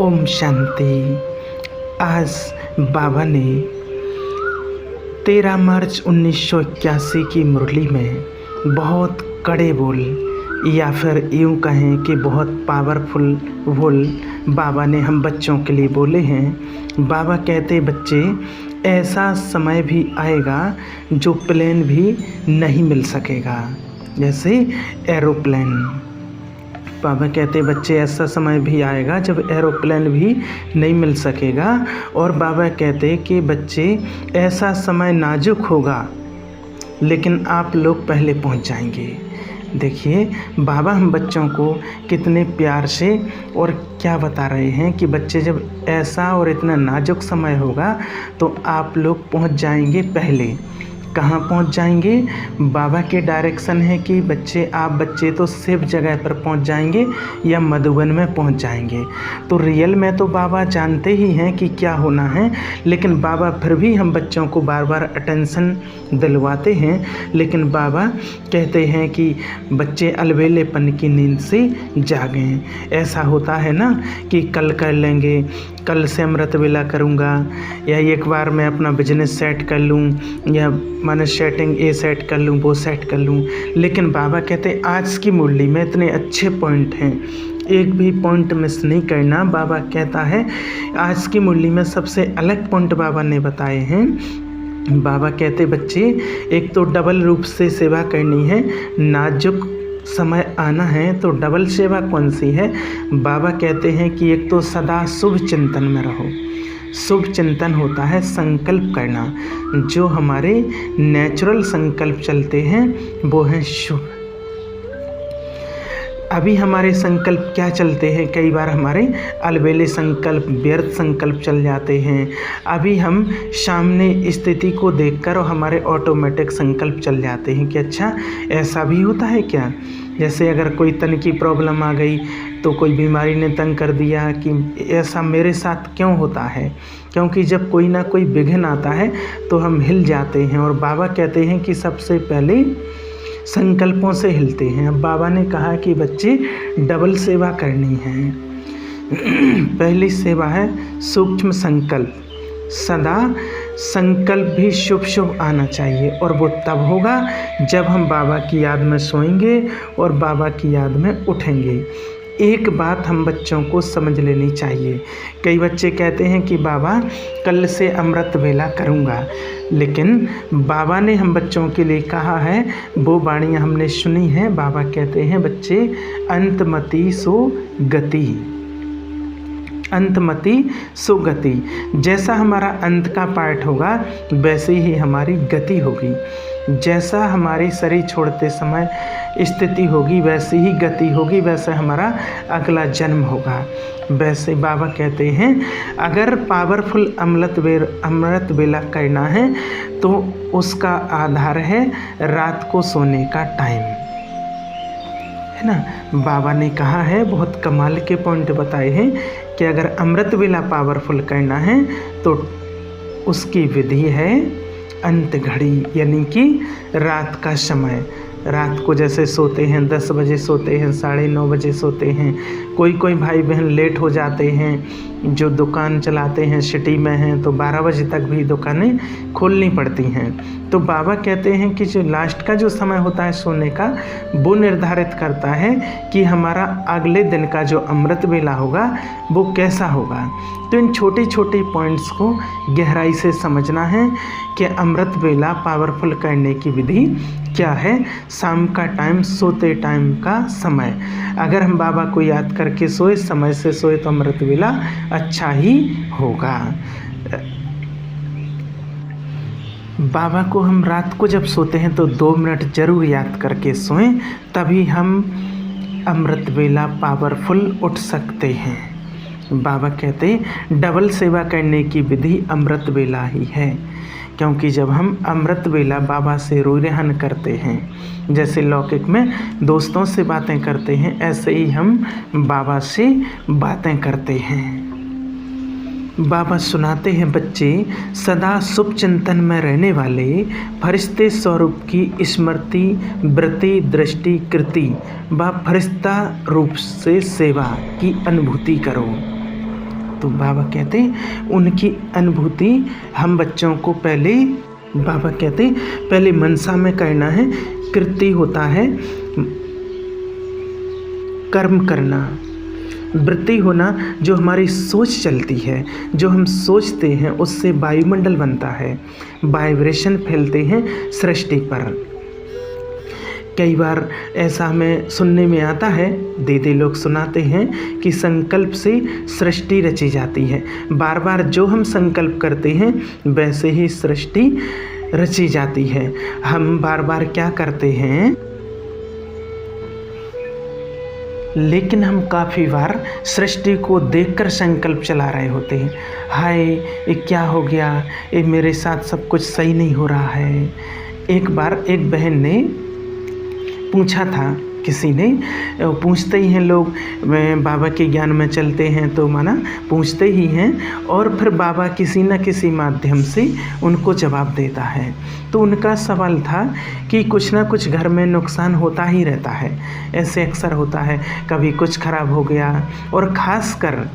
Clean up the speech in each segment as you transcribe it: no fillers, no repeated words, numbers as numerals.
ओम शांति। आज बाबा ने 13 मार्च 1981 की मुरली में बहुत कड़े बोल या फिर यूँ कहें कि बहुत पावरफुल बोल बाबा ने हम बच्चों के लिए बोले हैं। बाबा कहते बच्चे, ऐसा समय भी आएगा जो प्लेन भी नहीं मिल सकेगा, जैसे एरोप्लेन। बाबा कहते बच्चे, ऐसा समय भी आएगा जब एरोप्लेन भी नहीं मिल सकेगा। और बाबा कहते कि बच्चे, ऐसा समय नाजुक होगा लेकिन आप लोग पहले पहुंच जाएंगे। देखिए बाबा हम बच्चों को कितने प्यार से और क्या बता रहे हैं कि बच्चे, जब ऐसा और इतना नाजुक समय होगा तो आप लोग पहुंच जाएंगे पहले। कहाँ पहुंच जाएंगे? बाबा के डायरेक्शन है कि बच्चे, आप बच्चे तो सेफ जगह पर पहुंच जाएंगे या मधुबन में पहुंच जाएंगे। तो रियल में तो बाबा जानते ही हैं कि क्या होना है, लेकिन बाबा फिर भी हम बच्चों को बार बार अटेंशन दिलवाते हैं। लेकिन बाबा कहते हैं कि बच्चे अलबेलेपन की नींद से जागें। ऐसा होता है ना कि कल कर लेंगे, कल से अमृत वेला करूँगा, या एक बार मैं अपना बिजनेस सेट कर लूँ, या मैंने सेटिंग ये सेट कर लूँ, वो सेट कर लूँ। लेकिन बाबा कहते आज की मुरली में इतने अच्छे पॉइंट हैं, एक भी पॉइंट मिस नहीं करना। बाबा कहता है आज की मुरली में सबसे अलग पॉइंट बाबा ने बताए हैं। बाबा कहते बच्चे, एक तो डबल रूप से सेवा करनी है, नाजुक समय आना है तो डबल सेवा कौन सी है? बाबा कहते हैं कि एक तो सदा शुभ चिंतन में रहो। शुभ चिंतन होता है संकल्प करना, जो हमारे नेचुरल संकल्प चलते हैं वो हैं शुभ। अभी हमारे संकल्प क्या चलते हैं? कई बार हमारे अलबेले संकल्प, व्यर्थ संकल्प चल जाते हैं। अभी हम सामने स्थिति को देखकर और हमारे ऑटोमेटिक संकल्प चल जाते हैं कि अच्छा ऐसा भी होता है क्या। जैसे अगर कोई तन की प्रॉब्लम आ गई, तो कोई बीमारी ने तंग कर दिया कि ऐसा मेरे साथ क्यों होता है, क्योंकि जब कोई ना कोई विघ्न आता है तो हम हिल जाते हैं। और बाबा कहते हैं कि सबसे पहले संकल्पों से हिलते हैं। अब बाबा ने कहा कि बच्चे डबल सेवा करनी है। पहली सेवा है सूक्ष्म संकल्प। सदा संकल्प भी शुभ शुभ आना चाहिए, और वो तब होगा जब हम बाबा की याद में सोएंगे और बाबा की याद में उठेंगे। एक बात हम बच्चों को समझ लेनी चाहिए। कई बच्चे कहते हैं कि बाबा कल से अमृत वेला करूँगा, लेकिन बाबा ने हम बच्चों के लिए कहा है, वो वाणियाँ हमने सुनी हैं। बाबा कहते हैं बच्चे, अंतमति सो गति, अंतमति सो गति। जैसा हमारा अंत का पार्ट होगा वैसे ही हमारी गति होगी। जैसा हमारी शरीर छोड़ते समय स्थिति होगी वैसी ही गति होगी, वैसे हमारा अगला जन्म होगा। वैसे बाबा कहते हैं अगर पावरफुल अमृत वेला करना है तो उसका आधार है रात को सोने का टाइम, है ना। बाबा ने कहा है, बहुत कमाल के पॉइंट बताए हैं कि अगर अमृत वेला पावरफुल करना है तो उसकी विधि है अंत घड़ी, यानी कि रात का समय। रात को जैसे सोते हैं 10 बजे सोते हैं, 9:30 बजे सोते हैं। कोई कोई भाई बहन लेट हो जाते हैं, जो दुकान चलाते हैं, सिटी में हैं, तो 12 बजे तक भी दुकानें खोलनी पड़ती हैं। तो बाबा कहते हैं कि जो लास्ट का जो समय होता है सोने का, वो निर्धारित करता है कि हमारा अगले दिन का जो अमृत वेला होगा वो कैसा होगा। तो इन छोटे छोटे पॉइंट्स को गहराई से समझना है कि अमृत वेला पावरफुल करने की विधि क्या है। शाम का टाइम, सोते टाइम का समय, अगर हम बाबा को याद करके सोए, समय से सोए, तो अमृत वेला अच्छा ही होगा। बाबा को हम रात को जब सोते हैं तो 2 मिनट ज़रूर याद करके सोएं, तभी हम अमृत वेला पावरफुल उठ सकते हैं। बाबा कहते डबल सेवा करने की विधि अमृत वेला ही है, क्योंकि जब हम अमृत वेला बाबा से रोयहन करते हैं, जैसे लौकिक में दोस्तों से बातें करते हैं, ऐसे ही हम बाबा से बातें करते हैं। बाबा सुनाते हैं बच्चे, सदा शुभ चिंतन में रहने वाले फरिश्ते स्वरूप की स्मृति, वृत्ति, दृष्टि, कृति व फरिश्ता रूप से सेवा की अनुभूति करो। तो बाबा कहते उनकी अनुभूति हम बच्चों को बाबा कहते पहले मनसा में करना है। कृति होता है कर्म करना, वृत्ति होना जो हमारी सोच चलती है, जो हम सोचते हैं उससे वायुमंडल बनता है, वाइब्रेशन फैलते हैं सृष्टि पर। कई बार ऐसा हमें सुनने में आता है, दीदी लोग सुनाते हैं कि संकल्प से सृष्टि रची जाती है। बार बार जो हम संकल्प करते हैं वैसे ही सृष्टि रची जाती है। हम बार बार क्या करते हैं, लेकिन हम काफ़ी बार सृष्टि को देखकर संकल्प चला रहे होते हैं। हाय ये क्या हो गया, ये मेरे साथ सब कुछ सही नहीं हो रहा है। एक बार एक बहन ने पूछा था, किसी ने, पूछते ही हैं लोग, बाबा के ज्ञान में चलते हैं तो माना पूछते ही हैं, और फिर बाबा किसी न किसी माध्यम से उनको जवाब देता है। तो उनका सवाल था कि कुछ ना कुछ घर में नुकसान होता ही रहता है, ऐसे अक्सर होता है, कभी कुछ खराब हो गया, और ख़ासकर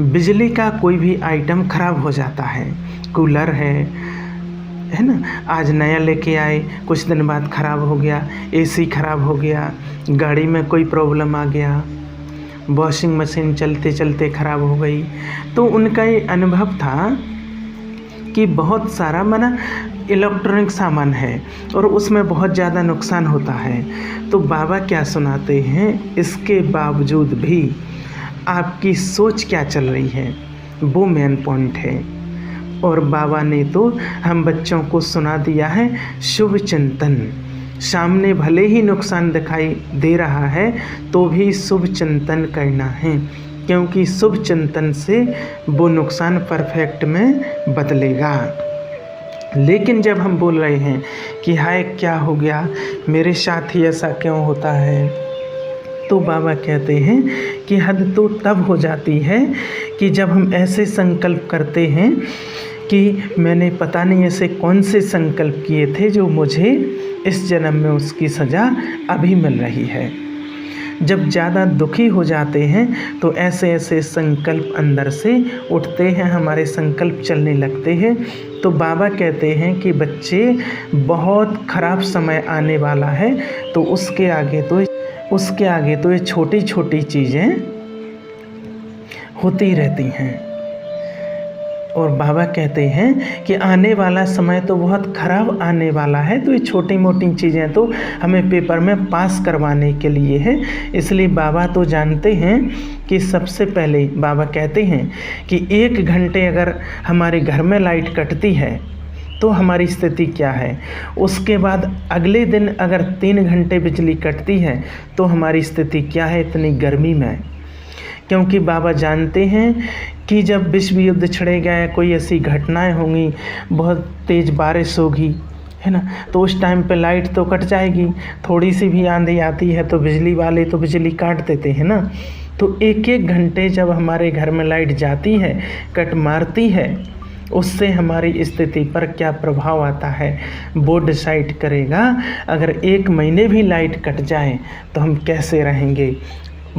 बिजली का कोई भी आइटम खराब हो जाता है। कूलर है ना, आज नया लेके आए, कुछ दिन बाद ख़राब हो गया, एसी ख़राब हो गया, गाड़ी में कोई प्रॉब्लम आ गया, वॉशिंग मशीन चलते चलते ख़राब हो गई। तो उनका ये अनुभव था कि बहुत सारा माना इलेक्ट्रॉनिक सामान है और उसमें बहुत ज़्यादा नुकसान होता है। तो बाबा क्या सुनाते हैं, इसके बावजूद भी आपकी सोच क्या चल रही है वो मेन पॉइंट है। और बाबा ने तो हम बच्चों को सुना दिया है शुभ चिंतन। सामने भले ही नुकसान दिखाई दे रहा है तो भी शुभ चिंतन करना है, क्योंकि शुभ चिंतन से वो नुकसान परफेक्ट में बदलेगा। लेकिन जब हम बोल रहे हैं कि हाय क्या हो गया, मेरे साथ ही ऐसा क्यों होता है, तो बाबा कहते हैं कि हद तो तब हो जाती है कि जब हम ऐसे संकल्प करते हैं कि मैंने पता नहीं ऐसे कौन से संकल्प किए थे जो मुझे इस जन्म में उसकी सज़ा अभी मिल रही है। जब ज़्यादा दुखी हो जाते हैं तो ऐसे ऐसे संकल्प अंदर से उठते हैं, हमारे संकल्प चलने लगते हैं। तो बाबा कहते हैं कि बच्चे बहुत ख़राब समय आने वाला है, तो उसके आगे तो ये छोटी छोटी चीज़ें होती रहती हैं। और बाबा कहते हैं कि आने वाला समय तो बहुत ख़राब आने वाला है, तो ये छोटी मोटी चीज़ें तो हमें पेपर में पास करवाने के लिए है। इसलिए बाबा तो जानते हैं कि सबसे पहले बाबा कहते हैं कि 1 घंटे अगर हमारे घर में लाइट कटती है तो हमारी स्थिति क्या है। उसके बाद अगले दिन अगर 3 घंटे बिजली कटती है तो हमारी स्थिति क्या है इतनी गर्मी में। क्योंकि बाबा जानते हैं कि जब विश्व युद्ध छिड़ेगा या कोई ऐसी घटनाएं होंगी, बहुत तेज़ बारिश होगी, है ना, तो उस टाइम पे लाइट तो कट जाएगी। थोड़ी सी भी आंधी आती है तो बिजली वाले तो बिजली काट देते हैं ना। तो 1-1 घंटे जब हमारे घर में लाइट जाती है, कट मारती है, उससे हमारी स्थिति पर क्या प्रभाव आता है वो डिसाइड करेगा। अगर 1 महीने भी लाइट कट जाए तो हम कैसे रहेंगे।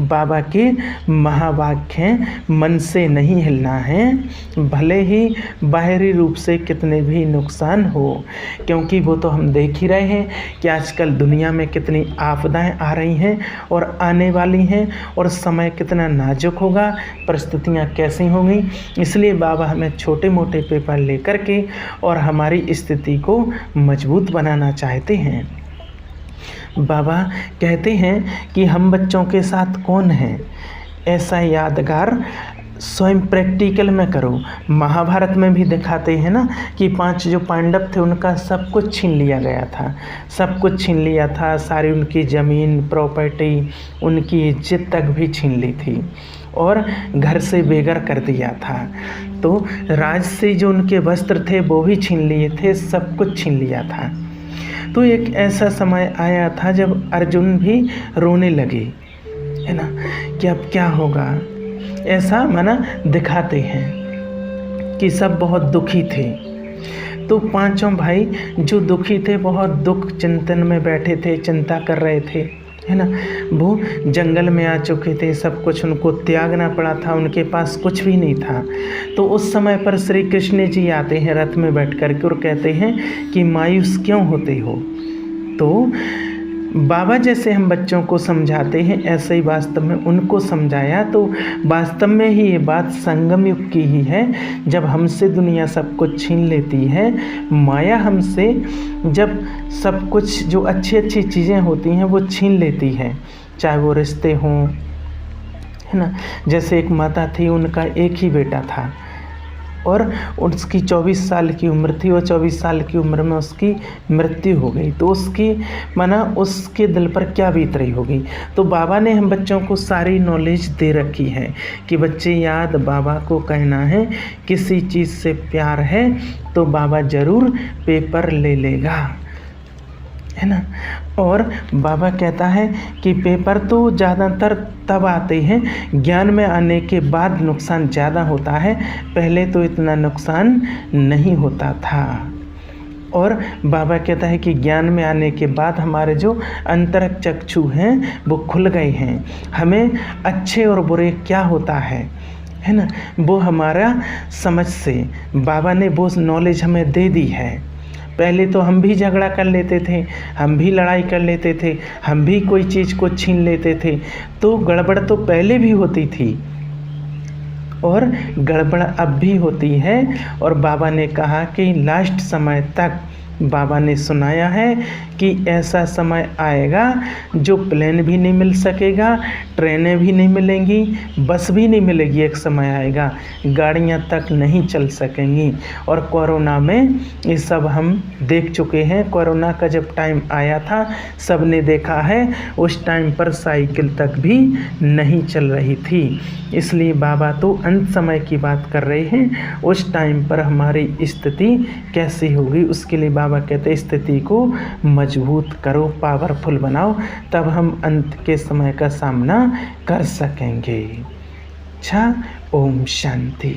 बाबा के महावाक्य हैं, मन से नहीं हिलना है, भले ही बाहरी रूप से कितने भी नुकसान हो। क्योंकि वो तो हम देख ही रहे हैं कि आजकल दुनिया में कितनी आपदाएं आ रही हैं और आने वाली हैं, और समय कितना नाजुक होगा, परिस्थितियां कैसी होंगी। इसलिए बाबा हमें छोटे मोटे पेपर लेकर के और हमारी स्थिति को मजबूत बनाना चाहते हैं। बाबा कहते हैं कि हम बच्चों के साथ कौन है, ऐसा यादगार स्वयं प्रैक्टिकल में करो। महाभारत में भी दिखाते हैं ना कि 5 जो पांडव थे उनका सब कुछ छीन लिया गया था, सब कुछ छीन लिया था, सारी उनकी ज़मीन प्रॉपर्टी, उनकी इज्जत तक भी छीन ली थी और घर से बेघर कर दिया था। तो राज से जो उनके वस्त्र थे वो भी छीन लिए थे, सब कुछ छीन लिया था। तो एक ऐसा समय आया था जब अर्जुन भी रोने लगे, है ना, कि अब क्या होगा। ऐसा माना दिखाते हैं कि सब बहुत दुखी थे। तो 5 भाई जो दुखी थे, बहुत दुख चिंतन में बैठे थे, चिंता कर रहे थे, है ना। वो जंगल में आ चुके थे, सब कुछ उनको त्यागना पड़ा था, उनके पास कुछ भी नहीं था। तो उस समय पर श्री कृष्ण जी आते हैं रथ में बैठ कर के और कहते हैं कि मायूस क्यों होते हो। तो बाबा जैसे हम बच्चों को समझाते हैं ऐसे ही वास्तव में उनको समझाया। तो वास्तव में ही ये बात संगम युग की ही है, जब हमसे दुनिया सब कुछ छीन लेती है, माया हमसे जब सब कुछ जो अच्छी अच्छी चीज़ें होती हैं वो छीन लेती है, चाहे वो रिश्ते हों, है ना। जैसे एक माता थी, उनका एक ही बेटा था और उसकी 24 साल की उम्र थी और 24 साल की उम्र में उसकी मृत्यु हो गई। तो उसकी माना उसके दिल पर क्या बीत रही होगी। तो बाबा ने हम बच्चों को सारी नॉलेज दे रखी है कि बच्चे याद बाबा को कहना है, किसी चीज़ से प्यार है तो बाबा ज़रूर पेपर ले लेगा, है ना। और बाबा कहता है कि पेपर तो ज़्यादातर तब आते हैं, ज्ञान में आने के बाद नुकसान ज़्यादा होता है, पहले तो इतना नुकसान नहीं होता था। और बाबा कहता है कि ज्ञान में आने के बाद हमारे जो अंतरक चक्षु हैं वो खुल गए हैं, हमें अच्छे और बुरे क्या होता है ना, वो हमारा समझ से बाबा ने वो नॉलेज हमें दे दी है। पहले तो हम भी झगड़ा कर लेते थे, हम भी लड़ाई कर लेते थे, हम भी कोई चीज़ को छीन लेते थे, तो गड़बड़ तो पहले भी होती थी और गड़बड़ अब भी होती है। और बाबा ने कहा कि लास्ट समय तक बाबा ने सुनाया है कि ऐसा समय आएगा जो प्लेन भी नहीं मिल सकेगा, ट्रेनें भी नहीं मिलेंगी, बस भी नहीं मिलेगी। एक समय आएगा गाड़ियां तक नहीं चल सकेंगी। और कोरोना में ये सब हम देख चुके हैं। कोरोना का जब टाइम आया था सब ने देखा है, उस टाइम पर साइकिल तक भी नहीं चल रही थी। इसलिए बाबा तो अंत समय की बात कर रहे हैं, उस टाइम पर हमारी स्थिति कैसी होगी। उसके लिए बाबा कहते हैं स्थिति को मजबूत करो, पावरफुल बनाओ, तब हम अंत के समय का सामना कर सकेंगे। अच्छा, ओम शांति।